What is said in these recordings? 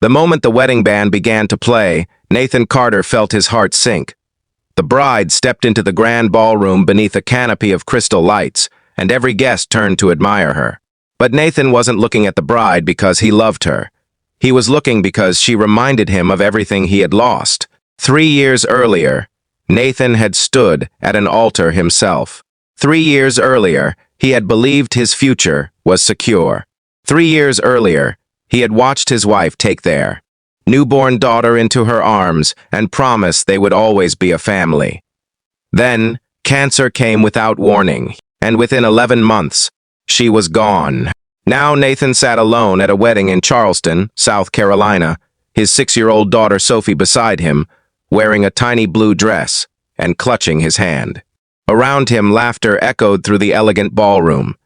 The moment the wedding band began to play, Nathan Carter felt his heart sink. The bride stepped into the grand ballroom beneath a canopy of crystal lights, and every guest turned to admire her. But Nathan wasn't looking at the bride because he loved her. He was looking because she reminded him of everything he had lost. 3 years earlier, Nathan had stood at an altar himself. 3 years earlier, he had believed his future was secure. 3 years earlier, he had watched his wife take their newborn daughter into her arms and promised they would always be a family. Then, cancer came without warning, and within 11 months, she was gone. Now Nathan sat alone at a wedding in Charleston, South Carolina, his 6-year-old daughter Sophie beside him, wearing a tiny blue dress and clutching his hand. Around him, laughter echoed through the elegant ballroom.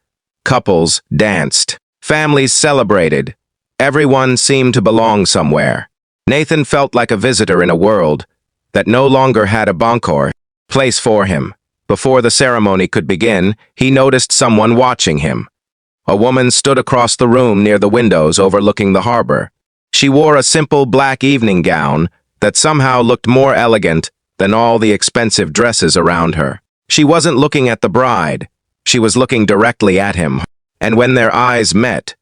Couples danced. Families celebrated. Everyone seemed to belong somewhere. Nathan felt like a visitor in a world that no longer had a Boncor place for him. Before the ceremony could begin, he noticed someone watching him. A woman stood across the room near the windows overlooking the harbor. She wore a simple black evening gown that somehow looked more elegant than all the expensive dresses around her. She wasn't looking at the bride. She was looking directly at him. And when their eyes met,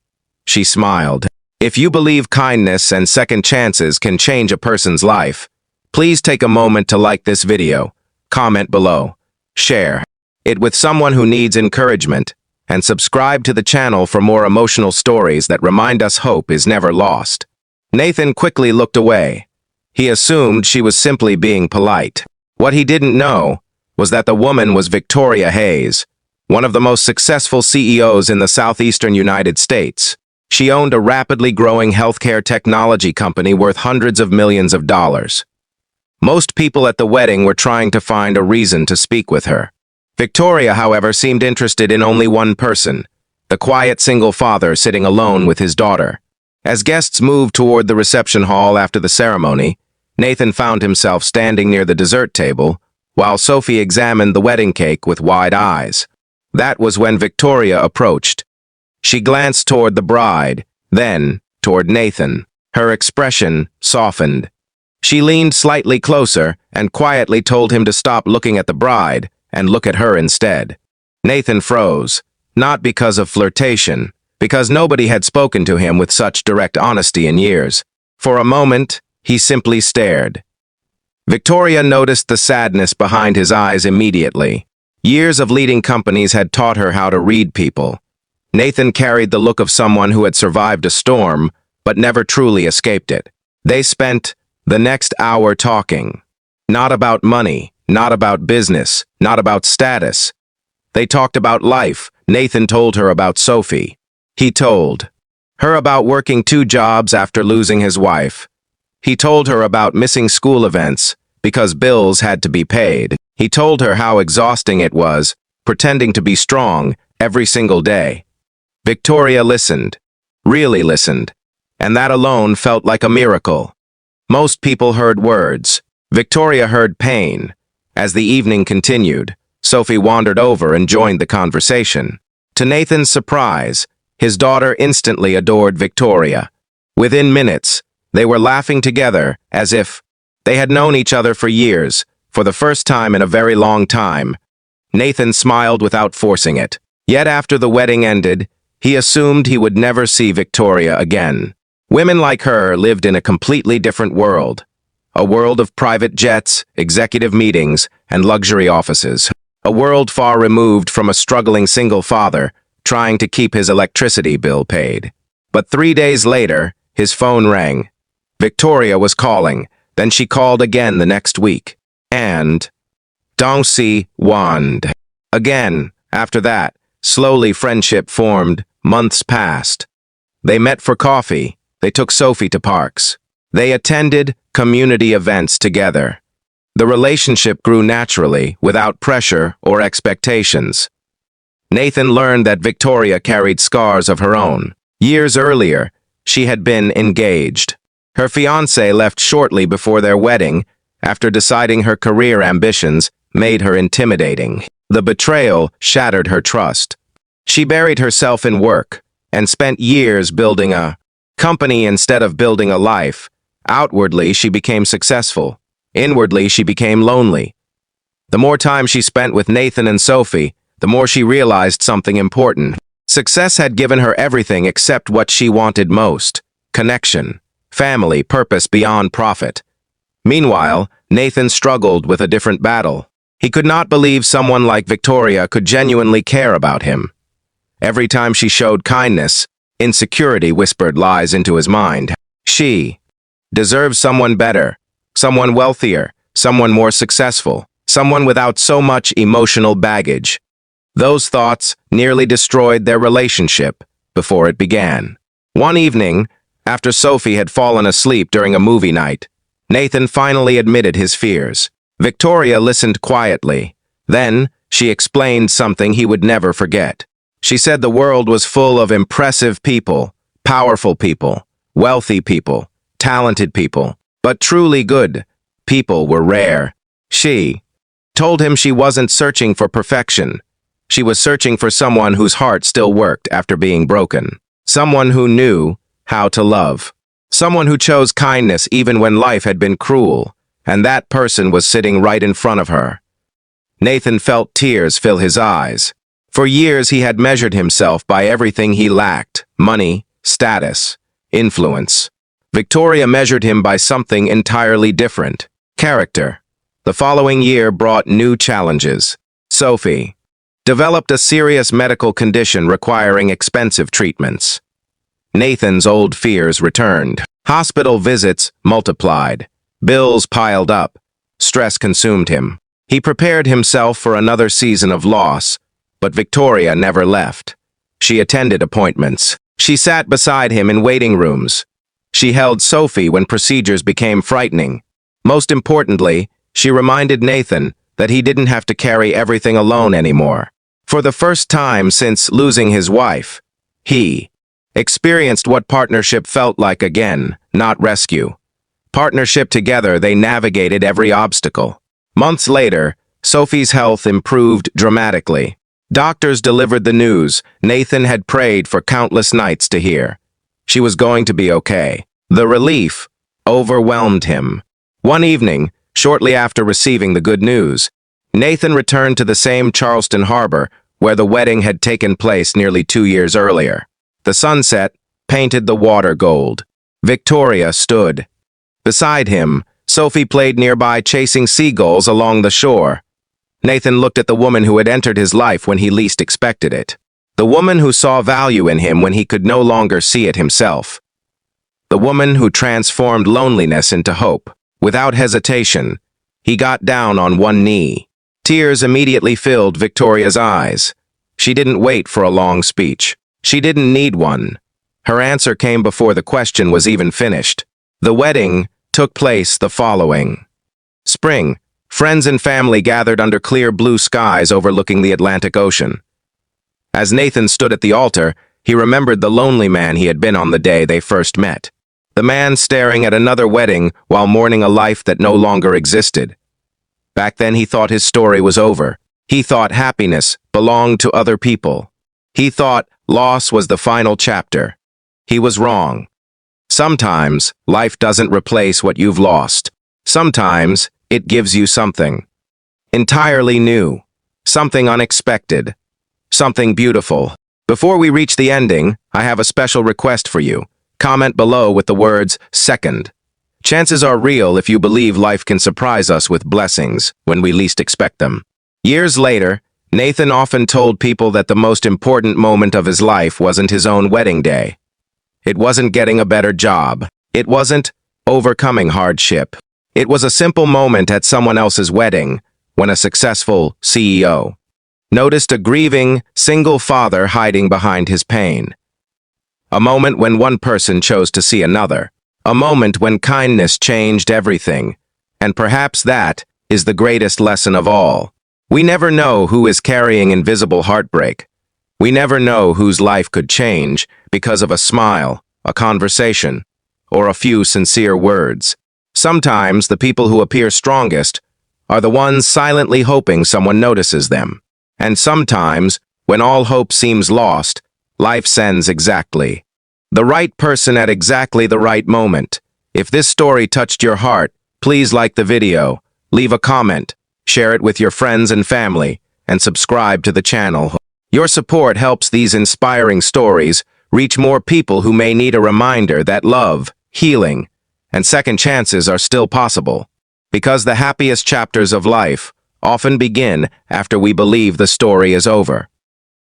she smiled. If you believe kindness and second chances can change a person's life, please take a moment to like this video, comment below, share it with someone who needs encouragement, and subscribe to the channel for more emotional stories that remind us hope is never lost. Nathan quickly looked away. He assumed she was simply being polite. What he didn't know was that the woman was Victoria Hayes, one of the most successful CEOs in the southeastern United States. She owned a rapidly growing healthcare technology company worth hundreds of millions of dollars. Most people at the wedding were trying to find a reason to speak with her. Victoria, however, seemed interested in only one person, the quiet single father sitting alone with his daughter. As guests moved toward the reception hall after the ceremony, Nathan found himself standing near the dessert table, while Sophie examined the wedding cake with wide eyes. That was when Victoria approached. She glanced toward the bride, then toward Nathan. Her expression softened. She leaned slightly closer and quietly told him to stop looking at the bride and look at her instead. Nathan froze, not because of flirtation, because nobody had spoken to him with such direct honesty in years. For a moment, he simply stared. Victoria noticed the sadness behind his eyes immediately. Years of leading companies had taught her how to read people. Nathan carried the look of someone who had survived a storm, but never truly escaped it. They spent the next hour talking. Not about money, not about business, not about status. They talked about life. Nathan told her about Sophie. He told her about working 2 jobs after losing his wife. He told her about missing school events because bills had to be paid. He told her how exhausting it was, pretending to be strong every single day. Victoria listened, really listened, and that alone felt like a miracle. Most people heard words. Victoria heard pain. As the evening continued, Sophie wandered over and joined the conversation. To Nathan's surprise, his daughter instantly adored Victoria. Within minutes, they were laughing together as if they had known each other for years, for the first time in a very long time. Nathan smiled without forcing it. Yet after the wedding ended, he assumed he would never see Victoria again. Women like her lived in a completely different world. A world of private jets, executive meetings, and luxury offices. A world far removed from a struggling single father trying to keep his electricity bill paid. But 3 days later, his phone rang. Victoria was calling. Then she called again the next week. And don't see wand. Again, after that, slowly friendship formed. Months passed. They met for coffee. They took Sophie to parks. They attended community events together. The relationship grew naturally, without pressure or expectations. Nathan learned that Victoria carried scars of her own. Years earlier, she had been engaged. Her fiancé left shortly before their wedding after deciding her career ambitions made her intimidating. The betrayal shattered her trust. She buried herself in work and spent years building a company instead of building a life. Outwardly, she became successful. Inwardly, she became lonely. The more time she spent with Nathan and Sophie, the more she realized something important. Success had given her everything except what she wanted most: connection, family, purpose beyond profit. Meanwhile, Nathan struggled with a different battle. He could not believe someone like Victoria could genuinely care about him. Every time she showed kindness, insecurity whispered lies into his mind. She deserves someone better, someone wealthier, someone more successful, someone without so much emotional baggage. Those thoughts nearly destroyed their relationship before it began. One evening, after Sophie had fallen asleep during a movie night, Nathan finally admitted his fears. Victoria listened quietly. Then, she explained something he would never forget. She said the world was full of impressive people, powerful people, wealthy people, talented people, but truly good people were rare. She told him she wasn't searching for perfection. She was searching for someone whose heart still worked after being broken. Someone who knew how to love. Someone who chose kindness even when life had been cruel, and that person was sitting right in front of her. Nathan felt tears fill his eyes. For years he had measured himself by everything he lacked: money, status, influence. Victoria measured him by something entirely different: character. The following year brought new challenges. Sophie developed a serious medical condition requiring expensive treatments. Nathan's old fears returned. Hospital visits multiplied. Bills piled up. Stress consumed him. He prepared himself for another season of loss, but Victoria never left. She attended appointments. She sat beside him in waiting rooms. She held Sophie when procedures became frightening. Most importantly, she reminded Nathan that he didn't have to carry everything alone anymore. For the first time since losing his wife, he experienced what partnership felt like again, not rescue. Partnership together, they navigated every obstacle. Months later, Sophie's health improved dramatically. Doctors delivered the news Nathan had prayed for countless nights to hear. She was going to be okay. The relief overwhelmed him. One evening, shortly after receiving the good news, Nathan returned to the same Charleston harbor where the wedding had taken place nearly 2 years earlier. The sunset painted the water gold. Victoria stood. Beside him, Sophie played nearby, chasing seagulls along the shore. Nathan looked at the woman who had entered his life when he least expected it. The woman who saw value in him when he could no longer see it himself. The woman who transformed loneliness into hope. Without hesitation, he got down on one knee. Tears immediately filled Victoria's eyes. She didn't wait for a long speech. She didn't need one. Her answer came before the question was even finished. The wedding took place the following spring. Friends and family gathered under clear blue skies overlooking the Atlantic Ocean. As Nathan stood at the altar, he remembered the lonely man he had been on the day they first met. The man staring at another wedding while mourning a life that no longer existed. Back then he thought his story was over. He thought happiness belonged to other people. He thought loss was the final chapter. He was wrong. Sometimes life doesn't replace what you've lost. Sometimes it gives you something entirely new, something unexpected, something beautiful. Before we reach the ending, I have a special request for you. Comment below with the words "second." Chances are real if you believe life can surprise us with blessings when we least expect them. Years later, Nathan often told people that the most important moment of his life wasn't his own wedding day. It wasn't getting a better job. It wasn't overcoming hardship. It was a simple moment at someone else's wedding when a successful CEO noticed a grieving, single father hiding behind his pain. A moment when one person chose to see another. A moment when kindness changed everything. And perhaps that is the greatest lesson of all. We never know who is carrying invisible heartbreak. We never know whose life could change because of a smile, a conversation, or a few sincere words. Sometimes the people who appear strongest are the ones silently hoping someone notices them. And sometimes, when all hope seems lost, life sends exactly The right person at exactly the right moment. If this story touched your heart, please like the video, leave a comment, share it with your friends and family, and subscribe to the channel. Your support helps these inspiring stories reach more people who may need a reminder that love, healing, and second chances are still possible. Because the happiest chapters of life often begin after we believe the story is over.